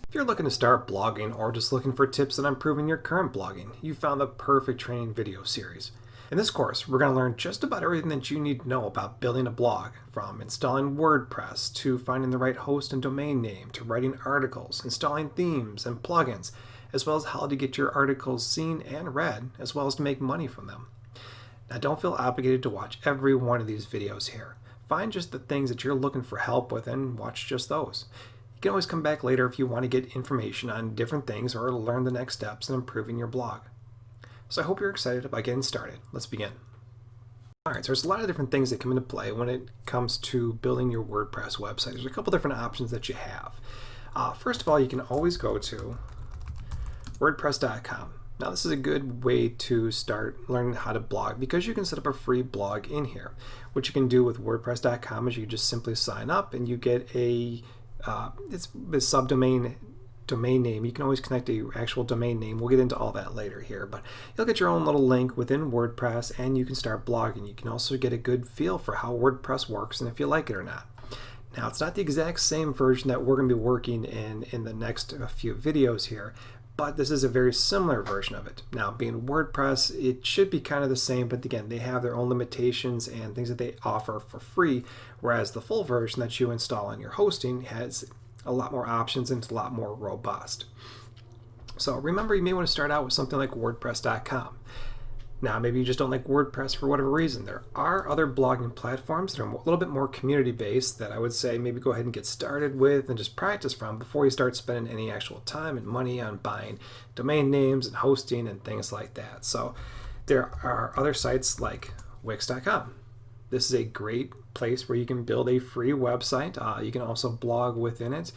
If you're looking to start blogging or just looking for tips on improving your current blogging, you found the perfect training video series. In this course, we're going to learn just about everything that you need to know about building a blog, from installing WordPress to finding the right host and domain name to writing articles, installing themes and plugins, as well as how to get your articles seen and read, as well as to make money from them. Now, don't feel obligated to watch every one of these videos here. Find just the things that you're looking for help with and watch just those. You can always come back later if you want to get information on different things or learn the next steps in improving your blog. So I hope you're excited about getting started. Let's begin. Alright, so there's a lot of different things that come into play when it comes to building your WordPress website. There's a couple different options that you have. First of all, you can always go to WordPress.com. Now this is a good way to start learning how to blog because you can set up a free blog in here. What you can do with WordPress.com is you just simply sign up and you get it's a subdomain domain name. You can always connect a actual domain name. We'll get into all that later here, but you'll get your own little link within WordPress and you can start blogging. You can also get a good feel for how WordPress works and if you like it or not. Now, it's not the exact same version that we're going to be working in the next few videos here, but this is a very similar version of it. Now, being WordPress, it should be kind of the same, but again, they have their own limitations and things that they offer for free, whereas the full version that you install on your hosting has a lot more options and it's a lot more robust. So remember, you may want to start out with something like WordPress.com. Now, maybe you just don't like WordPress for whatever reason. There are other blogging platforms that are a little bit more community-based that I would say maybe go ahead and get started with and just practice from before you start spending any actual time and money on buying domain names and hosting and things like that. So there are other sites like Wix.com. This is a great place where you can build a free website. You can also blog within it.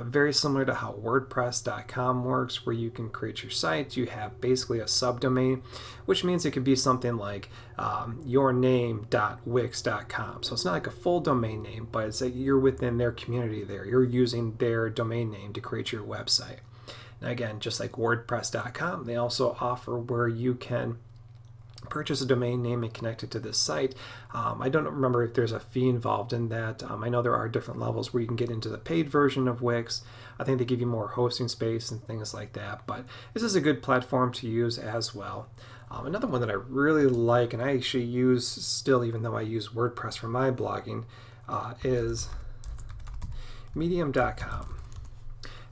Very similar to how WordPress.com works, where you can create your site. You have basically a subdomain, which means it could be something like yourname.wix.com. So it's not like a full domain name, but it's like you're within their community there. You're using their domain name to create your website. Now again, just like WordPress.com, they also offer where you can purchase a domain name and connect it to this site. I don't remember if there's a fee involved in that. I know there are different levels where you can get into the paid version of Wix. I think they give you more hosting space and things like that, but this is a good platform to use as well. Another one that I really like, and I actually use still even though I use WordPress for my blogging, is medium.com.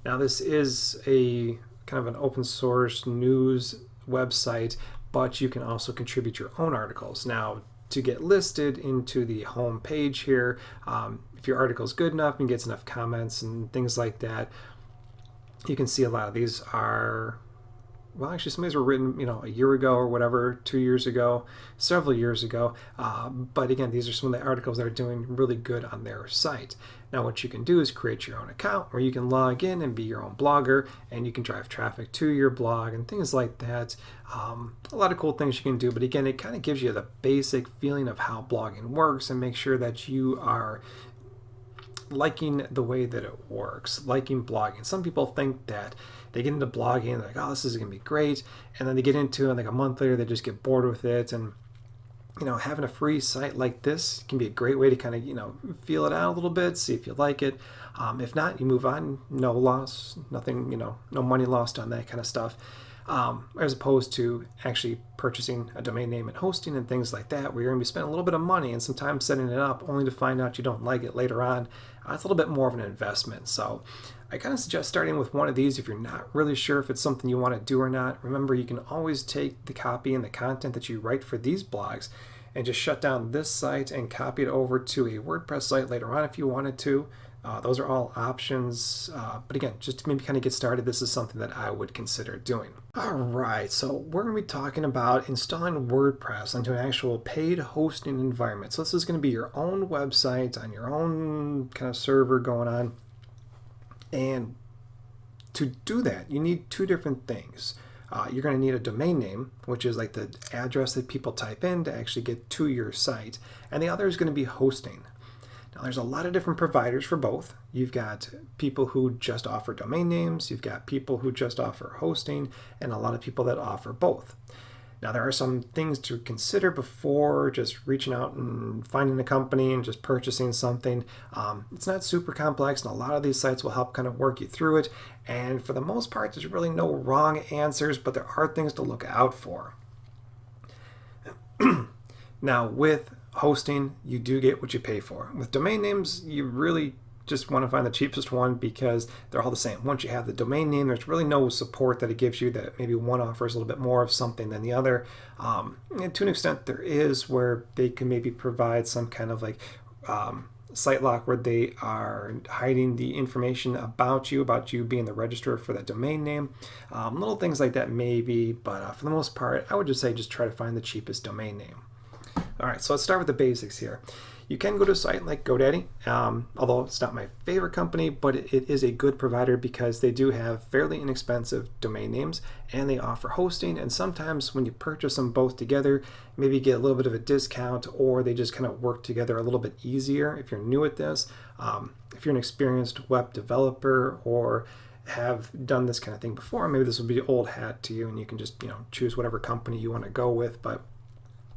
Now this is a kind of an open source news website, but you can also contribute your own articles. Now, to get listed into the home page here, if your article is good enough and gets enough comments and things like that, you can see a lot of these are, well, actually some of these were written, a year ago or whatever, 2 years ago, several years ago. But again, these are some of the articles that are doing really good on their site. Now, what you can do is create your own account where you can log in and be your own blogger, and you can drive traffic to your blog and things like that. A lot of cool things you can do, but again, it kind of gives you the basic feeling of how blogging works and make sure that you are liking the way that it works, liking blogging. Some people think that they get into blogging and they're like, oh, this is going to be great. And then they get into it and like a month later, they just get bored with it. And, having a free site like this can be a great way to kind of, feel it out a little bit, see if you like it. If not, you move on, no loss, nothing, no money lost on that kind of stuff. As opposed to actually purchasing a domain name and hosting and things like that, where you're going to be spending a little bit of money and some time setting it up only to find out you don't like it later on. It's a little bit more of an investment. So I kind of suggest starting with one of these if you're not really sure if it's something you want to do or not. Remember, you can always take the copy and the content that you write for these blogs and just shut down this site and copy it over to a WordPress site later on if you wanted to. Those are all options, but again, just to maybe kind of get started, this is something that I would consider doing. All right, so we're going to be talking about installing WordPress onto an actual paid hosting environment. So this is going to be your own website on your own kind of server going on. And to do that, you need two different things. You're going to need a domain name, which is like the address that people type in to actually get to your site. And the other is going to be hosting. Now, there's a lot of different providers for both. You've got people who just offer domain names, you've got people who just offer hosting, and a lot of people that offer both. Now, there are some things to consider before just reaching out and finding a company and just purchasing something. It's not super complex, and a lot of these sites will help kind of work you through it. And for the most part, there's really no wrong answers, but there are things to look out for. Now, with hosting, you do get what you pay for. With domain names, you really just want to find the cheapest one because they're all the same. Once you have the domain name, there's really no support that it gives you that maybe one offers a little bit more of something than the other. And to an extent, there is where they can maybe provide some kind of like site lock where they are hiding the information about you being the registrar for that domain name. Little things like that maybe, but for the most part, I would just say just try to find the cheapest domain name. All right, so let's start with the basics here. You can go to a site like GoDaddy, although it's not my favorite company, but it is a good provider because they do have fairly inexpensive domain names and they offer hosting. And sometimes when you purchase them both together, maybe you get a little bit of a discount, or they just kind of work together a little bit easier if you're new at this. If you're an experienced web developer or have done this kind of thing before, maybe this will be old hat to you and you can just choose whatever company you want to go with. But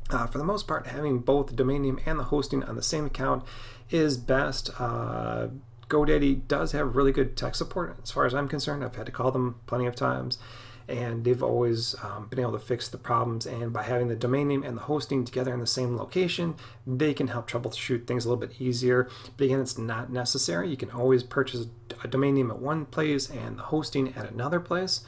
for the most part, having both the domain name and the hosting on the same account is best. GoDaddy does have really good tech support as far as I'm concerned. I've had to call them plenty of times, and they've always been able to fix the problems. And by having the domain name and the hosting together in the same location, they can help troubleshoot things a little bit easier. But again, it's not necessary. You can always purchase a domain name at one place and the hosting at another place.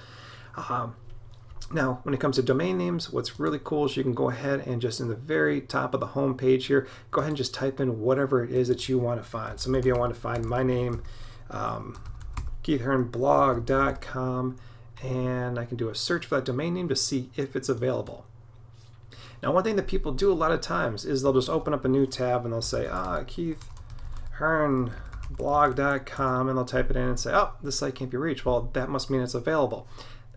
Now, when it comes to domain names, what's really cool is you can go ahead and just in the very top of the home page here, go ahead and just type in whatever it is that you want to find. So maybe I want to find my name, keithhearnblog.com, and I can do a search for that domain name to see if it's available. Now, one thing that people do a lot of times is they'll just open up a new tab and they'll say, keithhearnblog.com, and they'll type it in and say, oh, this site can't be reached. Well, that must mean it's available.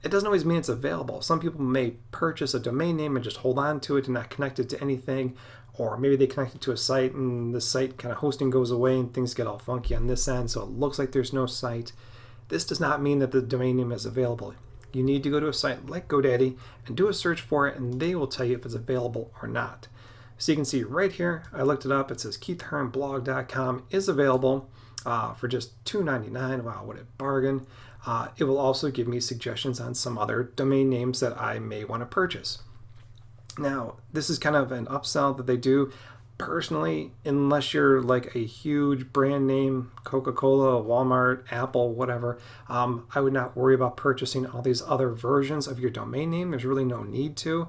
It doesn't always mean it's available. Some people may purchase a domain name and just hold on to it and not connect it to anything, or maybe they connect it to a site and the site kind of hosting goes away and things get all funky on this end, so it looks like there's no site. This does not mean that the domain name is available. You need to go to a site like GoDaddy and do a search for it, and they will tell you if it's available or not. So you can see right here, I looked it up. It says keithhearnblog.com is available for just $2.99. Wow, what a bargain. It will also give me suggestions on some other domain names that I may want to purchase. Now, this is kind of an upsell that they do. Personally, unless you're like a huge brand name, Coca-Cola, Walmart, Apple, whatever, I would not worry about purchasing all these other versions of your domain name. There's really no need to.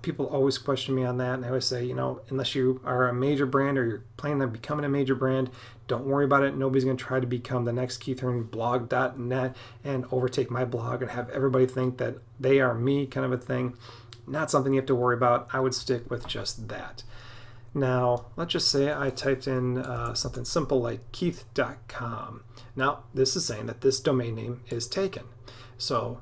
People always question me on that, and I always say, unless you are a major brand or you're planning on becoming a major brand, don't worry about it. Nobody's going to try to become the next keithhearnblog.net and overtake my blog and have everybody think that they are me, kind of a thing. Not something you have to worry about. I would stick with just that. Now, let's just say I typed in something simple like keith.com. Now, this is saying that this domain name is taken. So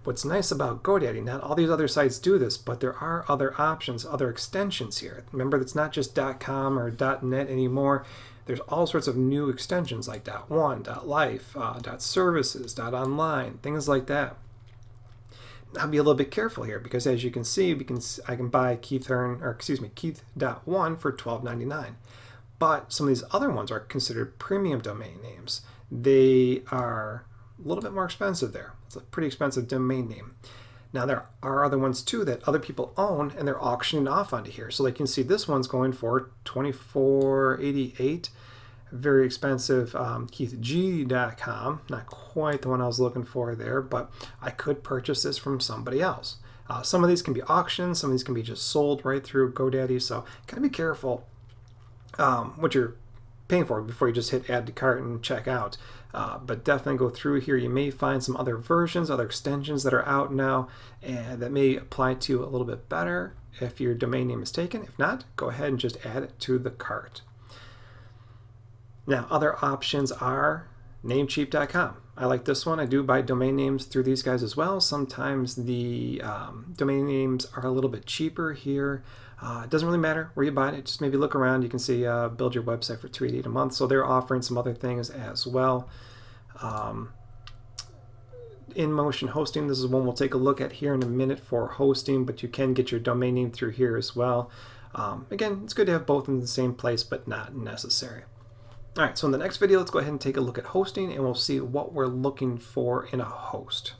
what's nice about GoDaddy, not all these other sites do this, but there are other options, other extensions here. Remember, it's not just .com or .net anymore. There's all sorts of new extensions like .one, .life, .services, .online, things like that. Now be a little bit careful here because as you can see, I can buy keith.one for $12.99. But some of these other ones are considered premium domain names. They are a little bit more expensive there. It's a pretty expensive domain name. Now there are other ones too that other people own and they're auctioning off onto here. So like you can see this one's going for $24.88. Very expensive keithg.com, not quite the one I was looking for there, but I could purchase this from somebody else. Some of these can be auctioned, some of these can be just sold right through GoDaddy, so kind of be careful what you're paying for before you just hit add to cart and check out. But definitely go through here. You may find some other versions, other extensions that are out now and that may apply to you a little bit better if your domain name is taken. If not, go ahead and just add it to the cart. Now, other options are namecheap.com. I like this one. I do buy domain names through these guys as well. Sometimes the domain names are a little bit cheaper here. It doesn't really matter where you buy it. Just maybe look around. You can see build your website for $2.88 a month. So they're offering some other things as well. in-motion hosting, this is one we'll take a look at here in a minute for hosting, but you can get your domain name through here as well. Again, it's good to have both in the same place, but not necessary. All right, so in the next video, let's go ahead and take a look at hosting, and we'll see what we're looking for in a host.